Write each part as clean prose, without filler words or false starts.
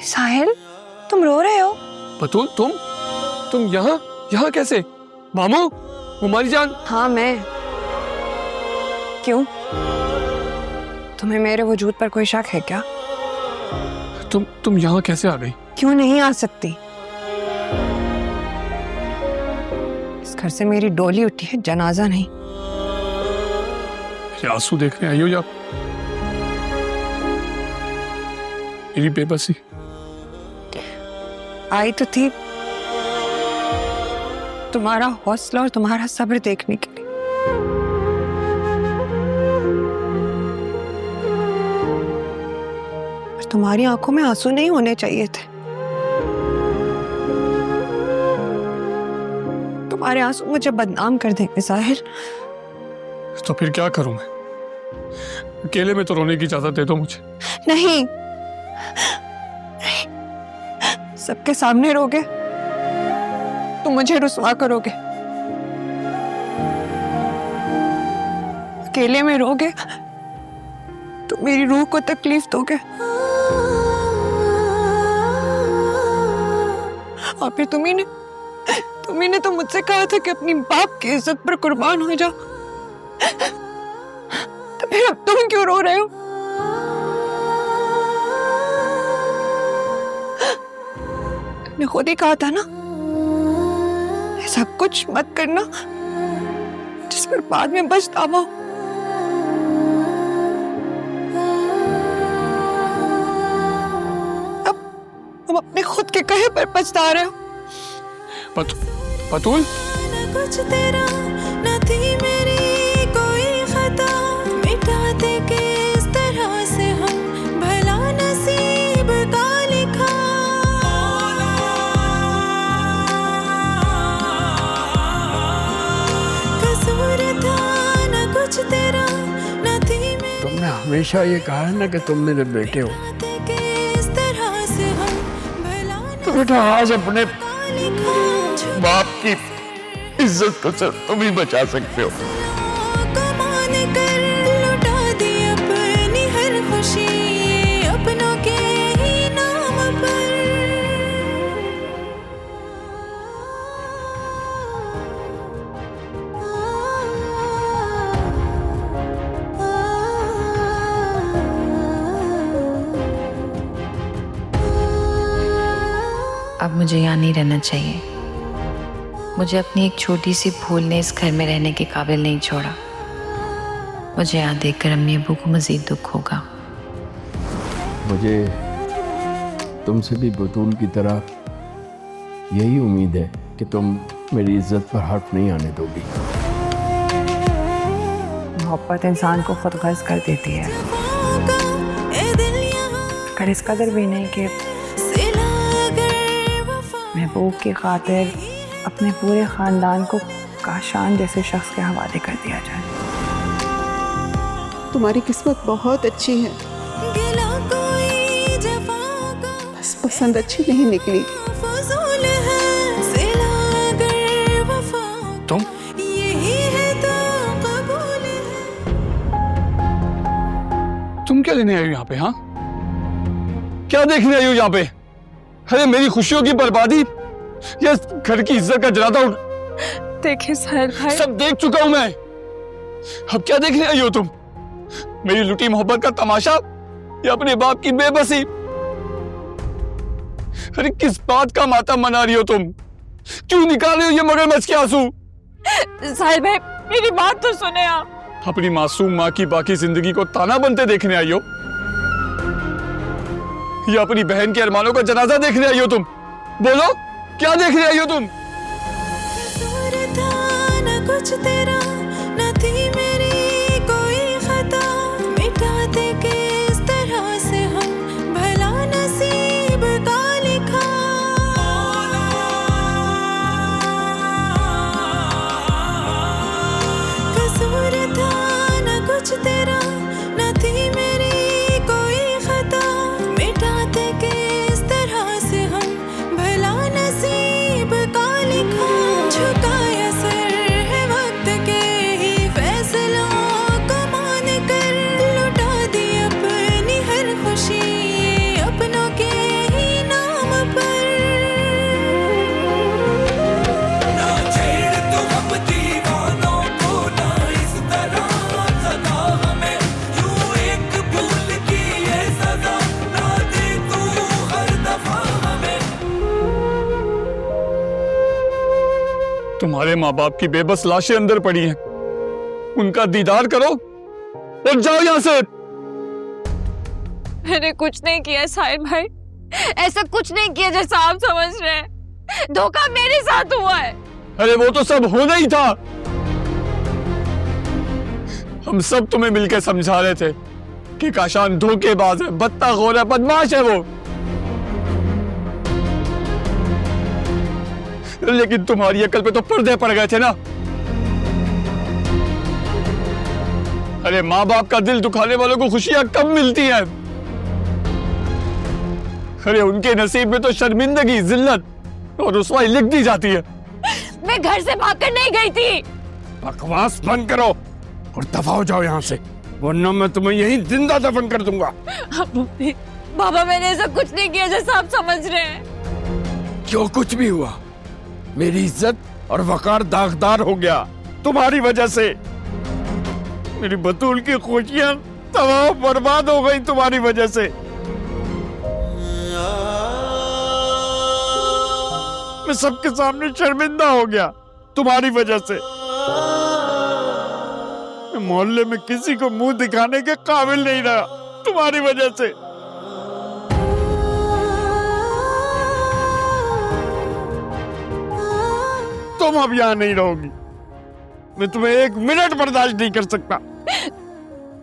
साहिल, तुम रो रहे हो? बतूल, तुम यहाँ कैसे? मामू, उमारी जान। हाँ मैं। क्यों? तुम्हें मेरे वजूद पर कोई शक है क्या? तुम यहाँ कैसे आ गई? क्यों नहीं आ सकती? इस घर से मेरी डोली उठी है, जनाजा नहीं। मेरे आंसू देखने आई हो या मेरी बेबसी? आई तो थी तुम्हारा हौसला और तुम्हारा सब्र देखने के लिए। पर तुम्हारी आंखों में आंसू नहीं होने चाहिए थे। तुम्हारे आंसू मुझे बदनाम कर देंगे साहिर। तो फिर क्या करूं मैं? अकेले में तो रोने की इजाजत दे दो मुझे। नहीं, सबके सामने रोगे तुम मुझे रुसवा करोगे। अकेले में रोगे तो मेरी रूह को तकलीफ दोगे। और फिर तुम्ही ने तो मुझसे कहा था कि अपनी बाप की इज्जत पर कुर्बान हो जाओ। तो फिर अब तुम क्यों रो रहे हो? तुमने खुद ही कहा था ना, ऐसा कुछ मत करना जिस पर बाद में पछतावा हो। अब तुम अपने खुद के कहे पर पछता रहे हो। बतूल, कुछ तेरा न थी मेरी कोई खता, मिटा दे के इस तरह से हम भला नसीब का लिखा। कसूर था न कुछ तेरा न थी मेरी। तुमने हमेशा ये कहा है ना कि तुम मेरे बेटे हो। इस तरह से हम भला तो बेटा आज अपने लिखा। बाप की इज्जत को सिर्फ तुम ही बचा सकते हो। कमान कर लुटा दी अपनी हर खुशी अपनों के ही नाम पर। अब मुझे यहाँ नहीं रहना चाहिए। मुझे अपनी एक छोटी सी भूल ने इस घर में रहने के काबिल नहीं छोड़ा। मुझे यहाँ देखकर अम्मी अब्बू को मजीद दुख होगा। मुझे तुमसे भी बतूल की तरह यही उम्मीद है कि तुम मेरी इज्जत पर हर्फ नहीं आने दोगी। मोहब्बत इंसान को खुद गर्ज कर देती है, कर इस कदर भी नहीं कि महबूब की खातिर अपने पूरे खानदान को काशान जैसे शख्स के हवाले कर दिया जाए। तुम्हारी किस्मत बहुत अच्छी है, बस पसंद अच्छी नहीं निकली। तुम क्या लेने आई हो यहाँ पे? हाँ, क्या देखने आई हो यहाँ पे? अरे मेरी खुशियों की बर्बादी या घर की इज्जत का जनाजा उड़। देखिए साहिल भाई, सब देख चुका हूं मैं। अब क्या देखने आई हो तुम? मेरी लुटी मोहब्बत का तमाशा या अपने बाप की बेबसी? अरे किस बात का मातम मना रही हो तुम? क्यों निकाल रही हो ये मगरमच्छ के आंसू? साहिल भाई मेरी बात तो सुने आप। अपनी मासूम माँ की बाकी जिंदगी को ताना बनते देखने आई हो या अपनी बहन के अरमानों का जनाजा देखने आई हो तुम? बोलो, क्या देखने आई हो तुम? कसूर था न कुछ तेरा न थी मेरी कोई खता, मिटा दे के इस तरह से हम भला नसीब का लिखा। कसूर था न कुछ तेरा न थी मेरी कोई खता, मिटा दे के इस तरह से हम भला नसीब का लिखा। झुकाया सर है वक्त के ही फैसले तुम्हारे माँ बाप की बेबस लाशें अंदर पड़ी हैं, उनका दीदार करो और जाओ यहाँ से। मैंने कुछ नहीं किया साहिल भाई, ऐसा कुछ नहीं किया जैसा आप समझ रहे हैं। धोखा मेरे साथ हुआ है। अरे वो तो सब होना ही था। हम सब तुम्हें मिलकर समझा रहे थे कि काशान धोखेबाज है, बदतखोर है, बदमाश है वो, लेकिन तुम्हारी अकल पे तो पर्दे पड़ गए थे ना। अरे माँ बाप का दिल दुखाने वालों को खुशियां कम मिलती हैं। अरे उनके नसीब में तो शर्मिंदगी, जिल्लत और रुसवाई लिख दी जाती है। मैं घर से भागकर नहीं गई थी। बकवास बंद करो और दफा हो जाओ यहाँ से, वरना मैं तुम्हें यहीं जिंदा दफन कर दूंगा। बाबा मैंने ऐसा कुछ नहीं किया जैसा आप समझ रहे हैं। जो कुछ भी हुआ, मेरी इज्जत और वकार दागदार हो गया तुम्हारी वजह से। मेरी बतूल की खुशियां तबाह बर्बाद हो गई तुम्हारी वजह से। मैं सबके सामने शर्मिंदा हो गया तुम्हारी वजह से। मैं मोहल्ले में किसी को मुंह दिखाने के काबिल नहीं रहा तुम्हारी वजह से। तुम अब यहाँ नहीं रहोगी, मैं तुम्हें एक मिनट बर्दाश्त नहीं कर सकता।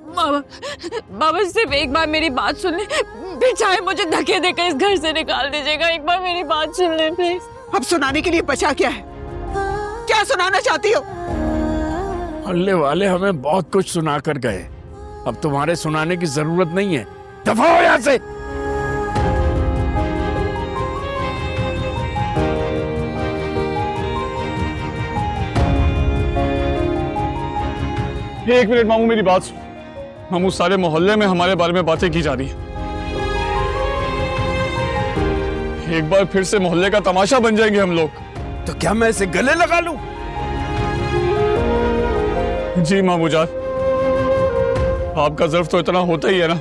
बाबा, बाबा सिर्फ एक बार मेरी बात सुन ले, फिर चाहे मुझे धक्के देकर इस घर से निकाल दीजिएगा। एक बार मेरी बात सुन ले प्लीज। अब सुनाने के लिए बचा क्या है? क्या सुनाना चाहती हो? अल्ले वाले हमें बहुत कुछ सुना कर गए, अब तुम्हारे सुनाने की जरूरत नहीं है। दफा हो यहाँ से। एक मिनट मामू, मेरी बात सुन। मामू, सारे मोहल्ले में हमारे बारे में बातें की जा रही है। एक बार फिर से मोहल्ले का तमाशा बन जाएंगे हम लोग। तो क्या मैं इसे गले लगा लूं? जी मामू जान, आपका ज़र्फ तो इतना होता ही है ना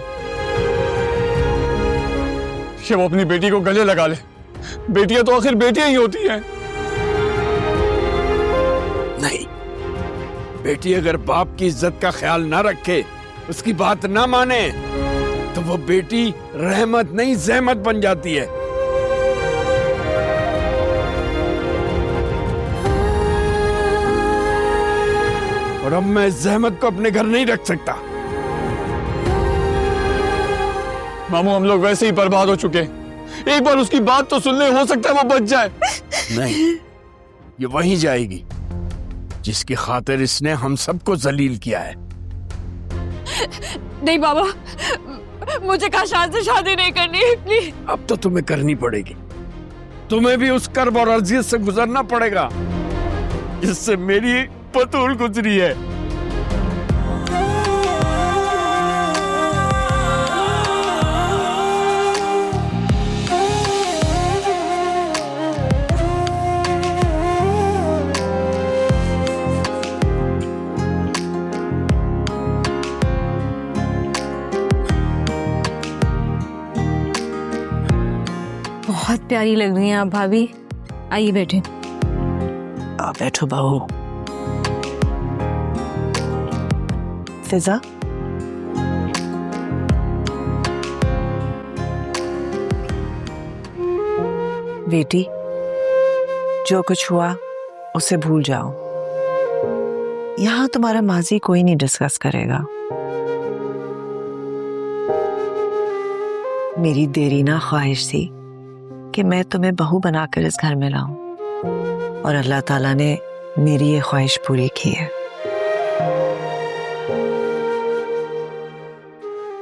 कि वो अपनी बेटी को गले लगा ले। बेटियां तो आखिर बेटियां ही होती हैं। नहीं, बेटी अगर बाप की इज्जत का ख्याल ना रखे, उसकी बात ना माने, तो वो बेटी रहमत नहीं जहमत बन जाती है। और अब मैं इस जहमत को अपने घर नहीं रख सकता। मामू, हम लोग वैसे ही बर्बाद हो चुके हैं। एक बार उसकी बात तो सुन ले, हो सकता है वो बच जाए। नहीं, ये वहीं जाएगी जिसकी खातिर इसने हम सबको जलील किया है। नहीं बाबा, मुझे काशान से शादी नहीं करनी है प्लीज। अब तो तुम्हें करनी पड़ेगी। तुम्हें भी उस कर्ब और अज़ियत से गुजरना पड़ेगा जिससे मेरी बतूल गुजरी है। बहुत प्यारी लग रही हैं आप भाभी। आइए बैठे। बैठो बहू। फिजा, बेटी, जो कुछ हुआ उसे भूल जाओ। यहाँ तुम्हारा माजी कोई नहीं डिस्कस करेगा। मेरी देरीना ख्वाहिश थी कि मैं तुम्हें बहू बनाकर इस घर में लाऊं, और अल्लाह ताला ने मेरी ये ख्वाहिश पूरी की है।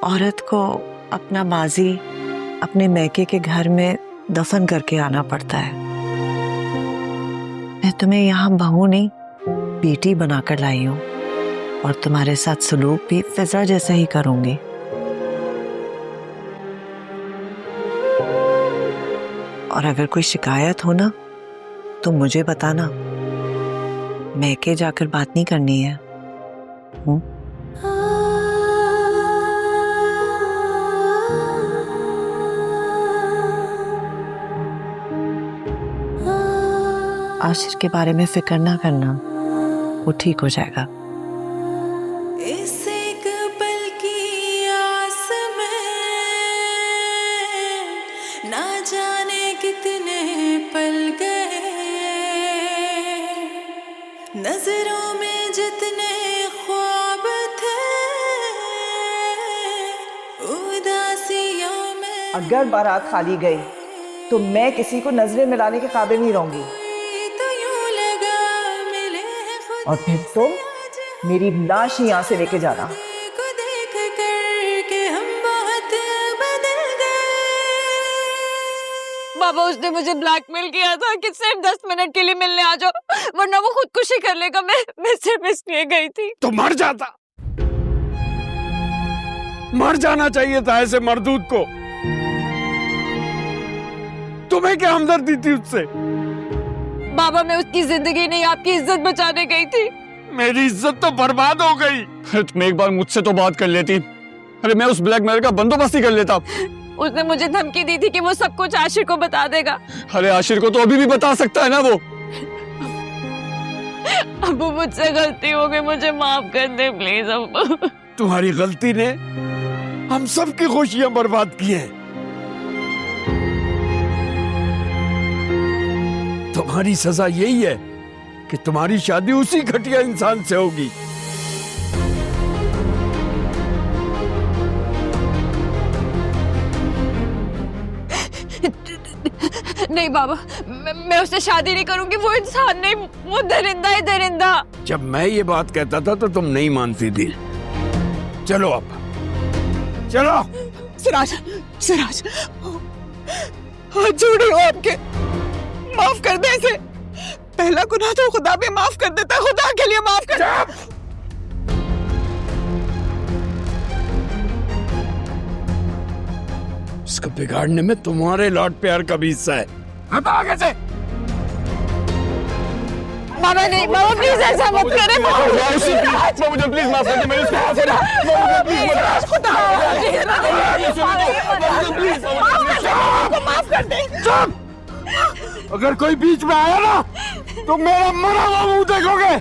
औरत को अपना माजी अपने मैके के घर में दफन करके आना पड़ता है। मैं तुम्हें यहाँ बहू नहीं, बेटी बनाकर लाई हूँ, और तुम्हारे साथ सलूक भी फिजा जैसा ही करूंगी। और अगर कोई शिकायत हो ना तो मुझे बताना, मैके जाकर बात नहीं करनी है। आशिर के बारे में फिक्र ना करना, वो ठीक हो जाएगा। इस एक पल की आस में ना जाने कितने पल गए, नजरों में जितने ख्वाब थे उदासियों में। अगर बारात खाली गई तो मैं किसी को नजरें मिलाने के काबिल नहीं रहूंगी, तो यूं लगा मिले खुद और फिर तुम मेरी लाश ही यहाँ से लेके जाना। को देख कर के हम बहुत बदल गए। बाबा उसने मुझे ब्लैकमेल किया था कि सिर्फ 10 मिनट के लिए मिलने आ जाओ, वरना वो खुदकुशी कर लेगा। मैं सिर्फ इसलिए गई थी। तो मर जाता, मर जाना चाहिए था ऐसे मर्दूद को। तुम्हें क्या हमदर्दी थी उससे? बाबा मैं उसकी जिंदगी नहीं, आपकी इज्जत बचाने गई थी। मेरी इज्जत तो बर्बाद हो गई। अरे तुम एक बार मुझसे तो बात कर लेती। अरे मैं उस ब्लैकमेल का बंदोबस्त ही कर लेता। उसने मुझे धमकी दी थी कि वो सब कुछ आशिर को बता देगा। अरे आशिर को तो अभी भी बता सकता है ना वो। अबू मुझसे गलती हो गई, मुझे माफ कर दे प्लीज अबू। तुम्हारी गलती ने हम सब की खुशियां बर्बाद की हैं। तुम्हारी सजा यही है कि तुम्हारी शादी उसी घटिया इंसान से होगी। नहीं बाबा, मैं उससे शादी नहीं करूंगी। वो इंसान नहीं, वो दरिंदा है, दरिंदा। जब मैं ये बात कहता था तो तुम नहीं मानती थी। चलो अब चलो। सिराज, सिराज, हाथ जोड़ रहा हूं आपके, माफ कर दे इसे। पहला गुनाह तो खुदा भी माफ कर देता, खुदा के लिए माफ कर। इसको बिगाड़ने में तुम्हारे लौट प्यार का भी हिस्सा है। हट आगे से। बाबा नहीं, बाबा प्लीज ऐसा मत करें। मुझे प्लीज माफ कर दे। मेरे माफ कर दे। चुप! अगर कोई बीच में आया ना तो मेरा मरा हुआ मुंह देखोगे।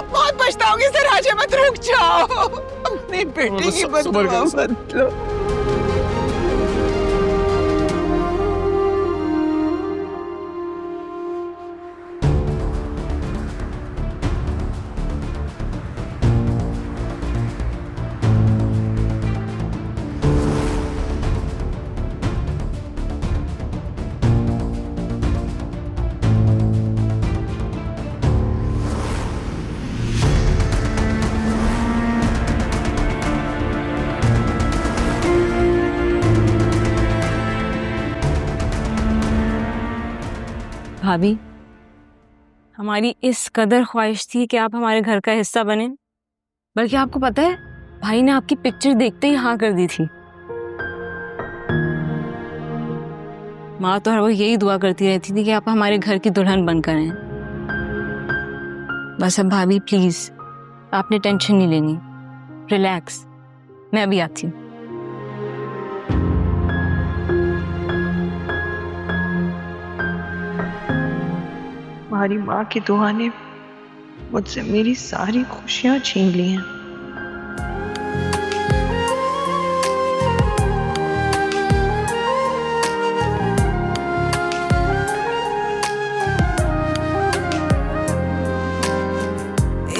बहुत पछताओगी सिराज, मत रुक जाओ। अपनी बेटी की बददुआ मत लो। भाभी, हमारी इस कदर ख्वाहिश थी कि आप हमारे घर का हिस्सा बने, बल्कि आपको पता है भाई ने आपकी पिक्चर देखते ही हाँ कर दी थी। माँ तो हर वक्त यही दुआ करती रहती थी कि आप हमारे घर की दुल्हन बनकर आएं। बस अब भाभी प्लीज, आपने टेंशन नहीं लेनी, रिलैक्स, मैं अभी आती हूँ। तुम्हारी माँ की दुआ ने मुझसे मेरी सारी खुशियां छीन ली हैं।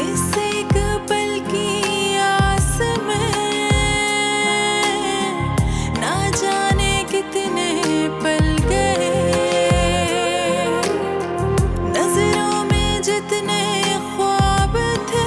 इस एक पल की आस में ना जाने कितने पल गए, नजरों में जितने ख्वाब थे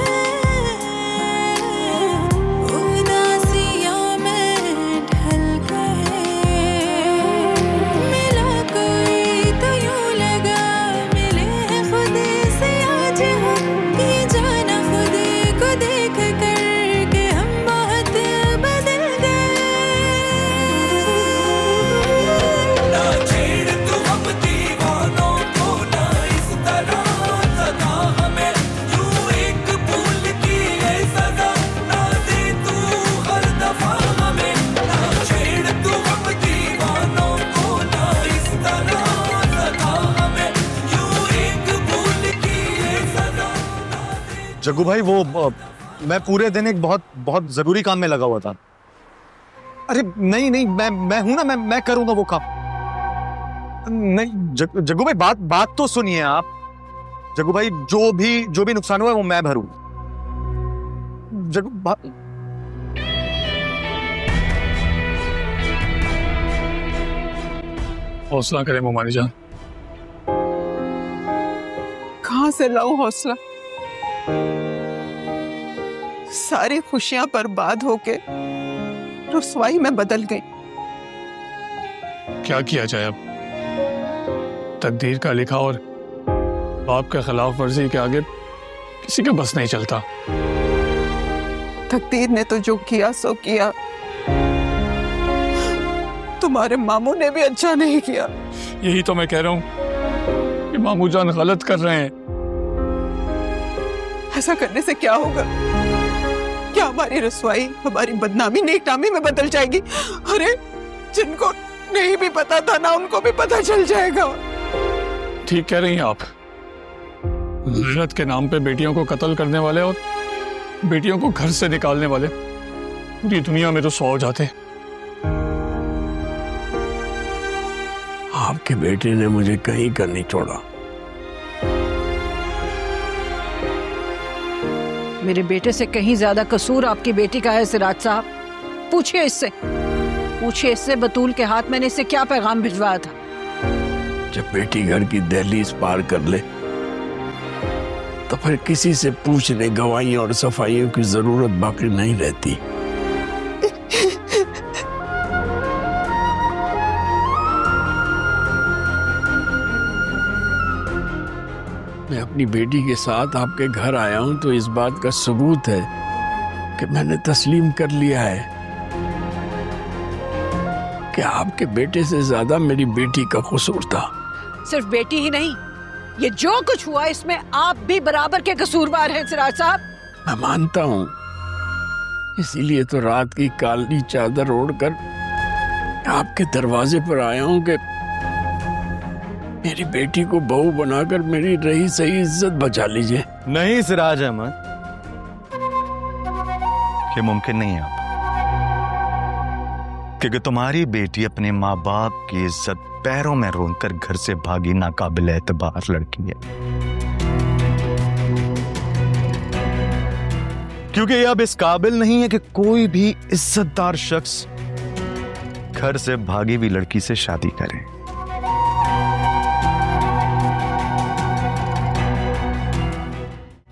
जग्गू भाई वो मैं पूरे दिन एक बहुत बहुत जरूरी काम में लगा हुआ था। अरे नहीं नहीं, मैं हूं ना, मैं करूंगा वो काम। नहीं जग्गू भाई, बात तो सुनिए आप। जग्गू भाई जो भी नुकसान हुआ है वो मैं भरूं। जग्गू हौसला करें मोमानी जान। कहां से लाऊं हौसला? सारी खुशियां बर्बाद होके रुसवाई में बदल गई। क्या किया जाए अब? तकदीर का लिखा और बाप के खिलाफ वर्जी के आगे किसी का बस नहीं चलता। तकदीर ने तो जो किया सो किया। तुम्हारे मामू ने भी अच्छा नहीं किया। यही तो मैं कह रहा हूं कि मामू जान गलत कर रहे हैं। ऐसा करने से क्या होगा? क्या हमारी रसवाई, हमारी बदनामी नेकनामी में बदल जाएगी? अरे जिनको नहीं भी पता था ना, उनको भी पता चल जाएगा। ठीक कह रही हैं आप। गैरत के नाम पे बेटियों को कत्ल करने वाले और बेटियों को घर से निकालने वाले पूरी दुनिया में तो 100 हो जाते। आपके बेटे ने मुझे कहीं का नहीं छोड़ा। मेरे बेटे से कहीं ज्यादा कसूर आपकी बेटी का है सिराज साहब। पूछिए इससे बतूल के हाथ मैंने इसे क्या पैगाम भिजवाया था। जब बेटी घर की दहलीज पार कर ले तो फिर किसी से पूछने, गवाहियों और सफाइयों की जरूरत बाकी नहीं रहती। मैं अपनी बेटी के साथ आपके घर आया हूं तो इस बात का सबूत है कि मैंने तस्लीम कर लिया है कि आपके बेटे से ज्यादा मेरी बेटी का कसूर था। सिर्फ बेटी ही नहीं, ये जो कुछ हुआ इसमें आप भी बराबर के कसूरवार हैं सिराज साहब। मैं मानता हूं, इसीलिए तो रात की काली चादर ओढ़कर आपके दरवाजे पर आया हूं कि मेरी बेटी को बहू बनाकर मेरी रही सही इज्जत बचा लीजिए। नहीं सिराज अहमद, ये मुमकिन नहीं है आप, क्योंकि तुम्हारी बेटी अपने माँ बाप की इज्जत पैरों में रोंदकर घर से भागी नाकाबिल एतबार लड़की है। क्योंकि ये अब इस काबिल नहीं है कि कोई भी इज्जतदार शख्स घर से भागी हुई लड़की से शादी करे।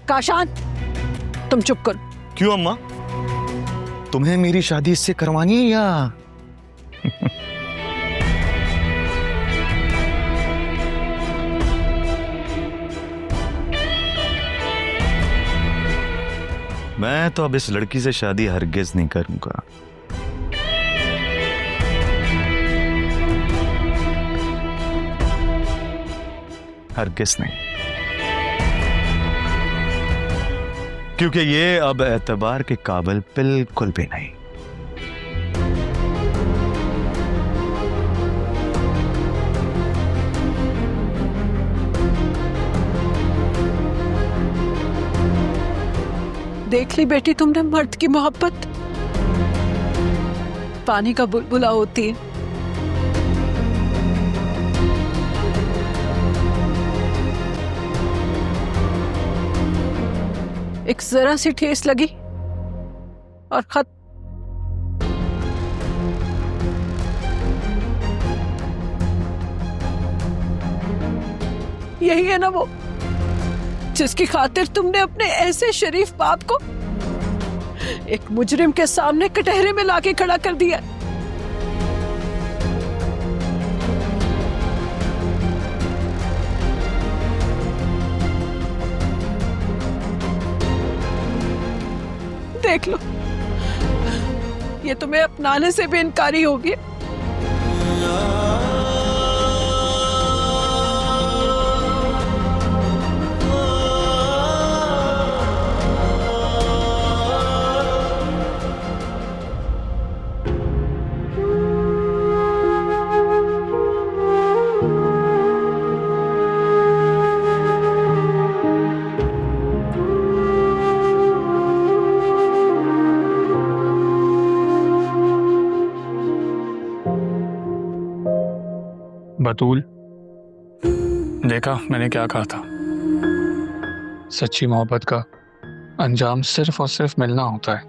काशान, तुम चुप करो। क्यों अम्मा, तुम्हें मेरी शादी इससे करवानी है या? मैं तो अब इस लड़की से शादी हरगिज नहीं करूंगा। हरगिज नहीं, क्योंकि ये अब एतबार के काबिल बिल्कुल भी नहीं। देख ली बेटी तुमने मर्द की मोहब्बत, पानी का बुलबुला होती है। एक जरा सी ठेस लगी और खत। यही है ना वो जिसकी खातिर तुमने अपने ऐसे शरीफ बाप को एक मुजरिम के सामने कटहरे में लाके खड़ा कर दिया। देख लो, ये तुम्हें अपनाने से भी इनकारी होगी। बतूल, देखा मैंने क्या कहा था। सच्ची मोहब्बत का अंजाम सिर्फ और सिर्फ मिलना होता है।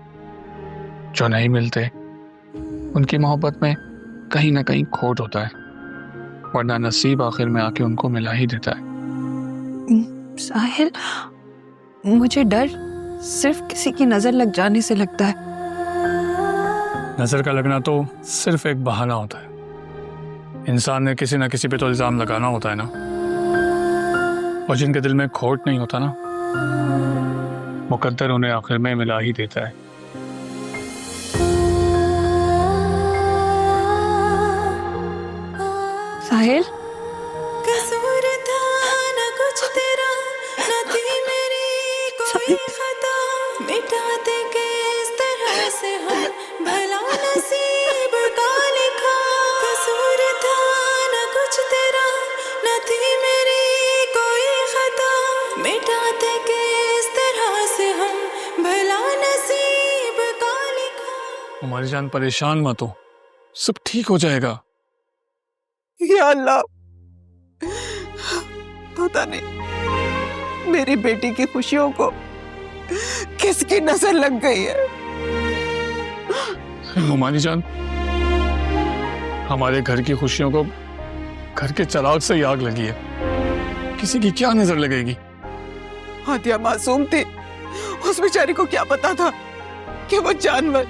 जो नहीं मिलते उनकी मोहब्बत में कहीं ना कहीं खोट होता है, वरना नसीब आखिर में आके उनको मिला ही देता है। साहिल, मुझे डर सिर्फ किसी की नजर लग जाने से लगता है। नजर का लगना तो सिर्फ एक बहाना होता है। इंसान ने किसी ना किसी पे तो इल्जाम लगाना होता है ना, और जिनके दिल में खोट नहीं होता ना, मुकद्दर उन्हें आखिर में मिला ही देता है। साहिल, कसूर था न कुछ तेरा, न थी मेरी कोई खता, मिटाते के इस तरह से हम भला नसीब का लिखा। कसूर था न कुछ तेरा, न थी मेरी कोई खता, मिटाते के इस तरह से हम भला नसीब का लिखा। हमारी जान परेशान मत हो, सब ठीक हो जाएगा। या अल्लाह, पता नहीं मेरी बेटी की खुशियों को किसकी नजर लग गई है। हमारी जान, हमारे घर की खुशियों को घर के चिराग से ही आग लगी है, किसी की क्या नजर लगेगी। हादिया मासूम थी, उस बेचारी को क्या पता था कि वो जानवर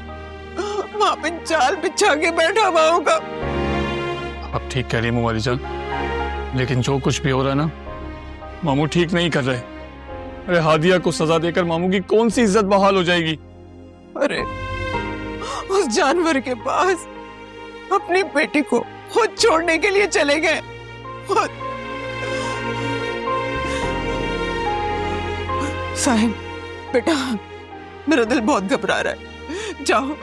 वहां पे जाल बिछा के बैठा हुआ होगा। अब ठीक कह रही हमारी जान, लेकिन जो कुछ भी हो रहा है ना, मामू ठीक नहीं कर रहे। अरे हादिया को सजा देकर मामू की कौन सी इज्जत बहाल हो जाएगी। अरे उस जानवर के पास अपनी बेटी को खुद छोड़ने के लिए चले गए। खुद। साहिब बेटा, मेरा दिल बहुत घबरा रहा है, जाओ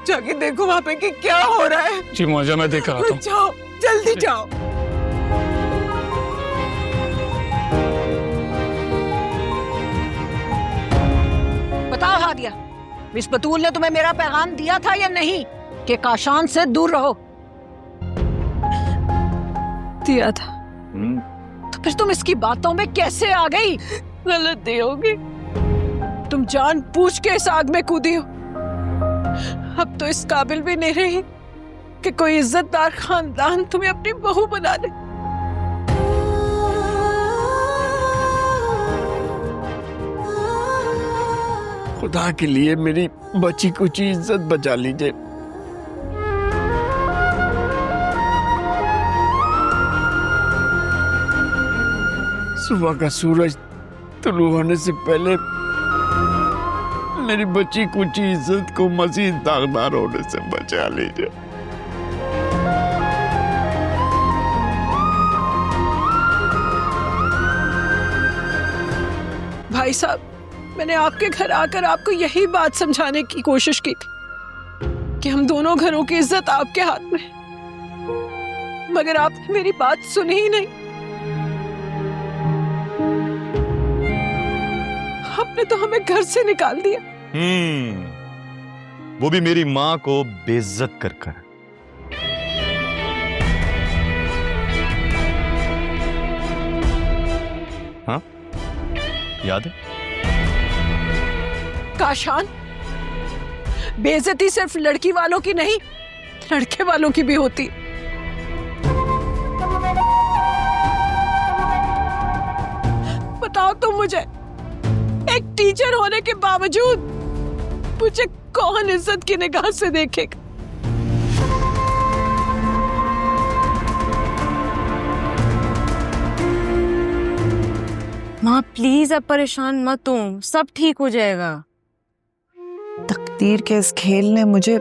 जाके देखो वहां पे कि क्या हो रहा है। जी मुआजा, मैं देख रहा हूँ। जाओ जल्दी जाओ। बताओ हादिया, मिस बतूल ने तुम्हें मेरा पैगाम दिया था या नहीं कि काशान से दूर रहो? दिया था। तो फिर तुम इसकी बातों में कैसे आ गई? गलती होगी, तुम जान पूछ के इस आग में कूदी हो। अब तो इस काबिल भी नहीं रही कि कोई इज्जतदार खानदान तुम्हें अपनी बहू बना ले। खुदा के लिए मेरी बची कुची इज्जत बचा लीजिए। सुबह का सूरज तुलू होने से पहले मेरी बची कुची इज्जत को मजीद दागदार होने से बचा लीजिए। भाई साहब, मैंने आपके घर आकर आपको यही बात समझाने की कोशिश की थी कि हम दोनों घरों की इज्जत आपके हाथ में है, मगर आपने मेरी बात सुनी ही नहीं। आपने तो हमें घर से निकाल दिया। वो भी मेरी माँ को बेइज्जत कर कर। हाँ, याद है? काशान, बेइज्जती सिर्फ लड़की वालों की नहीं, लड़के वालों की भी होती। बताओ तुम मुझे, एक टीचर होने के बावजूद मुझे कौन इज्जत की निगाह से देखेगा? माँ प्लीज अब परेशान मत हो, सब ठीक हो जाएगा। तकदीर के इस खेल ने मुझे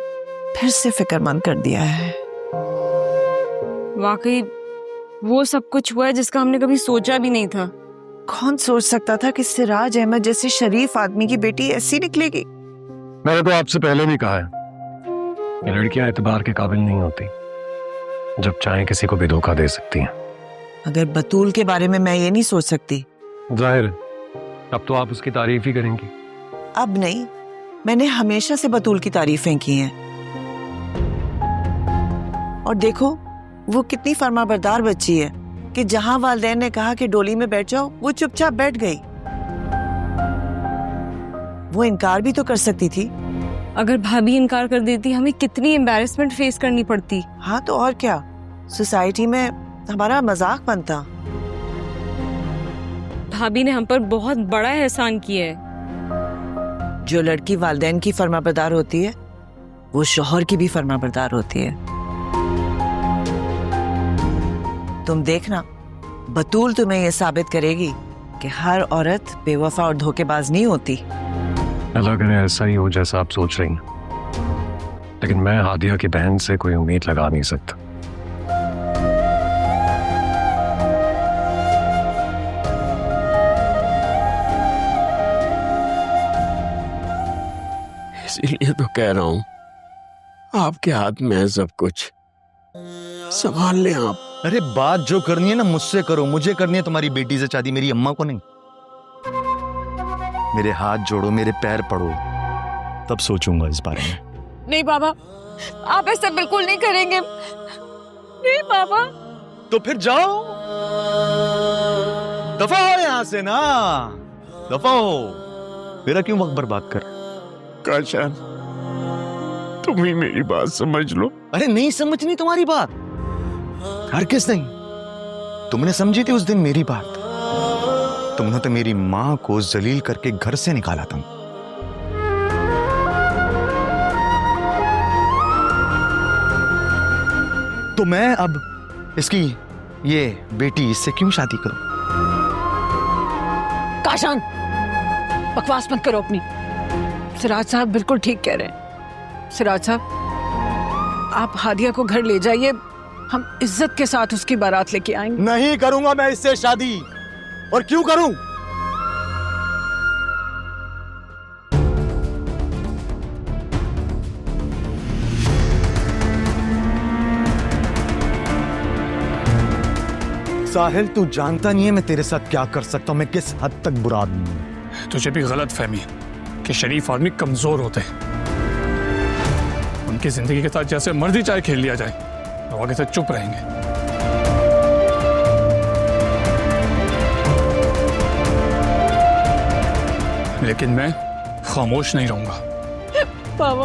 फिर से फिक्रमंद कर दिया है। वाकई वो सब कुछ हुआ है जिसका हमने कभी सोचा भी नहीं था। कौन सोच सकता था कि सिराज अहमद जैसे शरीफ आदमी की बेटी ऐसी निकलेगी। मैंने तो आपसे पहले भी कहा है, ये लड़कियां एतबार के काबिल नहीं होती, जब चाहे किसी को भी धोखा दे सकती हैं। अगर बतूल के बारे में मैं ये नहीं सोच सकती। जाहिर है, अब तो आप उसकी तारीफ ही करेंगी। अब नहीं, मैंने हमेशा से बतूल की तारीफें की हैं। और देखो, वो कितनी फर्माबरदार बच्ची है कि जहां वालिदैन ने कहा कि डोली में बैठ जाओ, वो चुपचाप बैठ गई। वो इनकार भी तो कर सकती थी। अगर भाभी इनकार कर देती हमें कितनी एम्बैरेसमेंट फेस करनी पड़ती। हाँ तो और क्या, सोसाइटी में हमारा मजाक बनता। भाभी ने हम पर बहुत बड़ा एहसान किया है। जो लड़की वालिदैन की फर्माबरदार होती है वो शौहर की भी फर्माबरदार होती है। तुम देखना, बतूल तुम्हें यह साबित करेगी कि हर औरत बेवफा और धोखेबाज नहीं होती। अल्लाह करे ऐसा ही हो जैसा आप सोच रही हैं, लेकिन मैं हादिया की बहन से कोई उम्मीद लगा नहीं सकता। इसीलिए तो कह रहा हूं, आपके हाथ में है सब कुछ, संभाल लें आप। अरे बात जो करनी है ना मुझसे करो, मुझे करनी है तुम्हारी बेटी से शादी, मेरी अम्मा को नहीं। मेरे हाथ जोड़ो, मेरे पैर पड़ो, तब सोचूंगा इस बारे में। नहीं बाबा, आप ऐसा बिल्कुल नहीं करेंगे। नहीं बाबा। तो फिर जाओ, दफा हो यहां से ना, दफा हो। मेरा क्यों वक्त बर्बाद कर? काशान, तुम ही मेरी बात समझ लो। अरे नहीं समझनी तुम्हारी बात, हर किस नहीं। तुमने समझी थी उस दिन मेरी बात, तुमने तो मेरी मां को जलील करके घर से निकाला था। तो मैं अब इसकी ये बेटी, इससे क्यों शादी करूं? काशान, बकवास मत करो अपनी। सिराज साहब बिल्कुल ठीक कह रहे हैं। सिराज साहब, आप हादिया को घर ले जाइए, हम इज्जत के साथ उसकी बारात लेके आएंगे। नहीं करूंगा मैं इससे शादी, और क्यों करूं? साहिल, तू जानता नहीं है मैं तेरे साथ क्या कर सकता हूं, मैं किस हद तक बुरा आदमी हूं। तुझे भी गलत फहमी है कि शरीफ आदमी कमजोर होते हैं। उनकी जिंदगी के साथ जैसे मर्जी चाहे खेल लिया जाए, तो आगे से चुप रहेंगे। लेकिन मैं खामोश नहीं रहूंगा। बाबा,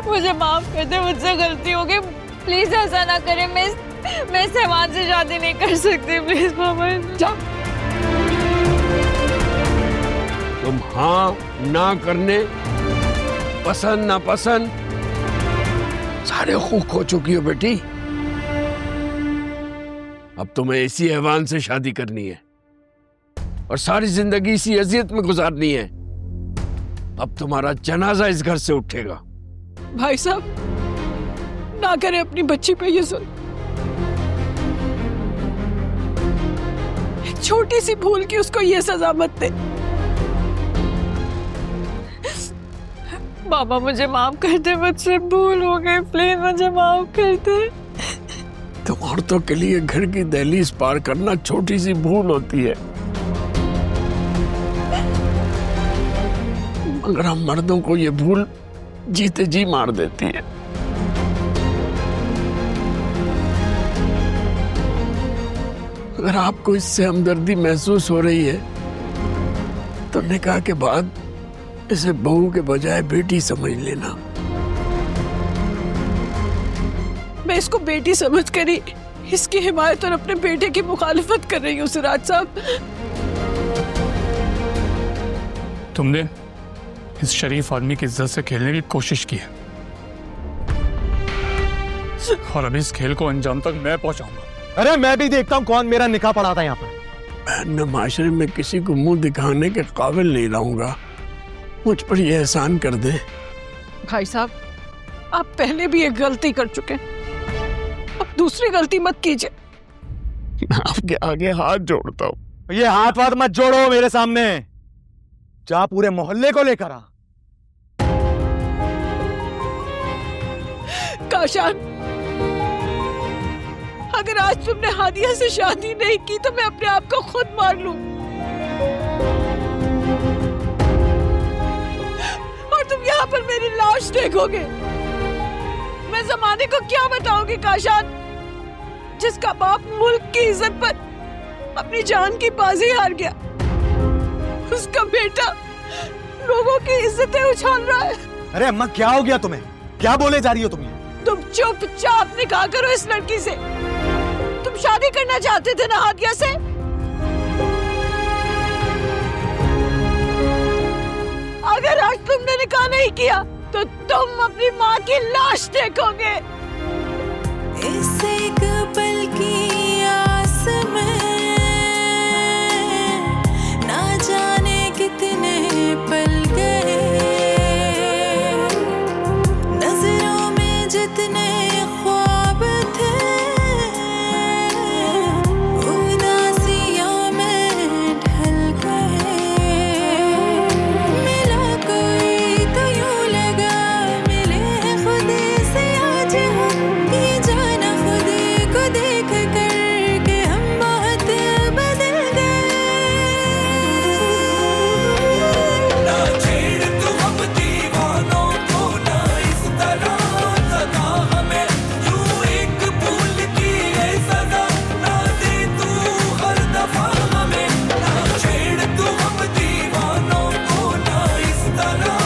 मुझे माफ कर दे, मुझसे गलती हो गई। प्लीज ऐसा ना करें। मैं सहवान से शादी नहीं कर सकती। प्लीज बाबा। जा। तुम हाँ ना करने, पसंद ना पसंद, सारे खूब हो चुकी हो बेटी। अब तुम्हें इसी हैवान से शादी करनी है और सारी जिंदगी इसी अजियत में गुजारनी है। अब तुम्हारा जनाजा इस घर से उठेगा। भाई साहब, ना करें अपनी बच्ची पे ये जुल्म। एक छोटी सी भूल की उसको ये सजा मत दे। बाबा, मुझे माफ कर दे, मुझसे भूल हो गई। प्लीज मुझे माफ कर दे। तुम औरतों के लिए घर की दहलीज पार करना छोटी सी भूल होती है, मगर हम मर्दों को ये भूल जीते जी मार देती है। अगर आपको इससे हमदर्दी महसूस हो रही है तो निकाह के बाद इसे बहू के बजाय बेटी समझ लेना। मैं इसको बेटी समझ कर ही इसकी हिमायत और अपने बेटे की मुखालिफत कर रही हूँ। सिराज साहब, तुमने इस शरीफ आदमी की इज्जत से खेलने की कोशिश की है, और अब इस खेल को अंजाम तक मैं पहुंचाऊंगा। अरे मैं भी देखता हूं कौन मेरा निकाह पढ़ाता है यहाँ पर। मैं न माशरे में किसी को मुंह दिखाने के काबिल नहीं रहूंगा। मुझ पर ये एहसान कर दे। भाई साहब, आप पहले भी एक गलती कर चुके हैं, अब दूसरी गलती मत कीजिए। मैं आपके आगे हाथ जोड़ता हूँ। ये हाथ वाथ मत जोड़ो मेरे सामने, जा पूरे मोहल्ले को लेकर आ। काशान, अगर आज तुमने हादिया से शादी नहीं की तो मैं अपने आप को खुद मार लूं। और तुम यहाँ पर मेरी लाश देखोगे। मैं जमाने को क्या बताऊंगी काशान? जिसका बाप मुल्क की इज्जत पर अपनी जान की बाजी हार गया, उसका बेटा लोगों की इज्जतें उछाल रहा है। अरे अम्मा क्या हो गया तुम्हें? क्या बोले जा रही हो तुम ये? तुम चुपचाप निकाह करो इस लड़की से। तुम शादी करना चाहते थे ना हादिया से? अगर आज तुमने निकाह नहीं किया तो तुम अपनी माँ की लाश देखोगे। इस एक पल की आस में ना जाने कितने पल गए, नजरों में जितने ख्वाब थे उदासियों में ढल गए। मिला कोई तो यूं लगा मिले हैं खुद से आज हम, ये जाना खुद को देख कर के हम बहुत बदल गए। ना छेड़ तू हम दीवानों को, ना इस तरह सदा हमें यूं एक भूल की है सजा, ना दे तू हर दफा हमें। ना छेड़ तू हम दीवानों को, ना इस तरह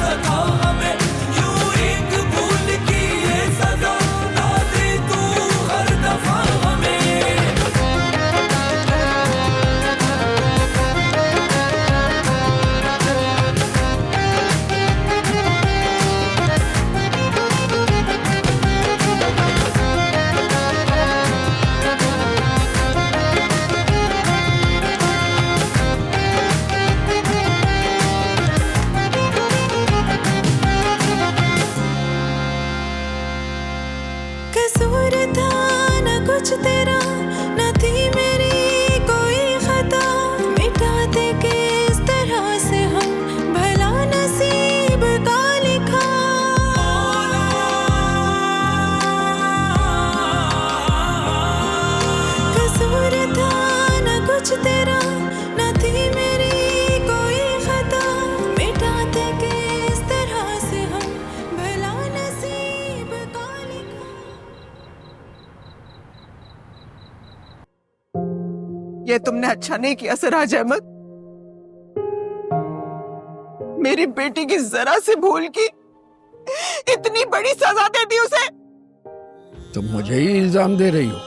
सदा हमें यूं एक भूल की है सजा, ना दे तू हर दफा हमें। कसूर था न कुछ तेरा, न थी मेरी कोई खता, मिटाते किस तरह से हम भला नसीब का लिखा। कसूर था न कुछ तेरा, न थी मेरी कोई खता, मिटाते किस तरह से हम भला नसीब का लिखा। ये तुमने अच्छा नहीं किया सिराज अहमद। मेरी बेटी की जरा से भूल की इतनी बड़ी सजा दे दी उसे। तुम मुझे ही इल्जाम दे रही हो,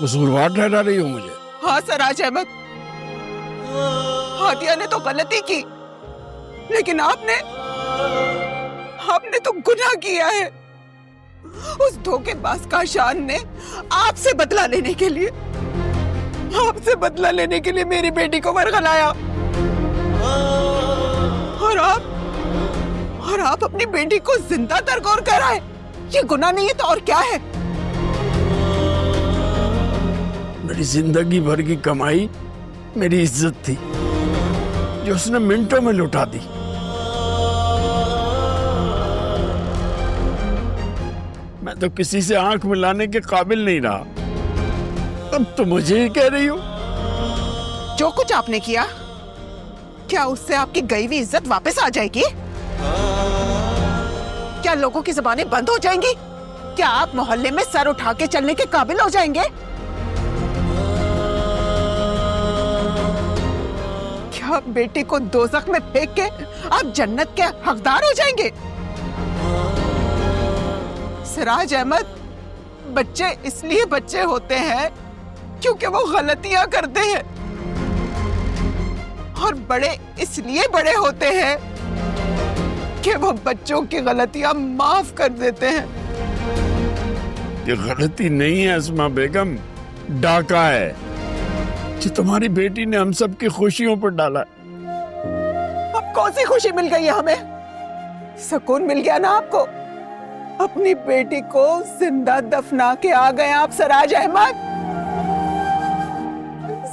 कसूरवार ठहरा रही हो मुझे। हाँ सिराज अहमद, हादिया ने तो गलती की, लेकिन आपने तो गुनाह किया है। उस धोखेबाज काशान ने आपसे बदला लेने के लिए मेरी बेटी को वरगलाया, और आप अपनी बेटी को जिंदा दरगोर कराए। ये गुनाह नहीं है तो और क्या है? मेरी जिंदगी भर की कमाई मेरी इज्जत थी जो उसने मिनटों में लुटा दी। मैं तो किसी से आंख मिलाने के काबिल नहीं रहा, अब तो मुझे ही कह रही हो। जो कुछ आपने किया, क्या उससे आपकी गई हुई इज्जत वापस आ जाएगी? क्या लोगों की जुबानें बंद हो जाएंगी? क्या आप मोहल्ले में सर उठा के चलने के काबिल हो जाएंगे? क्या बेटे को दोज़ख में फेंक के आप जन्नत के हकदार हो जाएंगे? सिराज अहमद, बच्चे इसलिए बच्चे होते हैं क्योंकि वो गलतियां करते हैं, और बड़े इसलिए बड़े होते हैं कि वो बच्चों की गलतियां माफ कर देते हैं। ये गलती नहीं है अस्मा बेगम, डाका है जो तुम्हारी बेटी ने हम सब की खुशियों पर डाला। अब कौन सी खुशी मिल गई है हमें? सुकून मिल गया ना आपको? अपनी बेटी को जिंदा दफना के आ गए आप सिराज अहमद,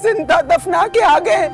जिंदा दफना के आ गए।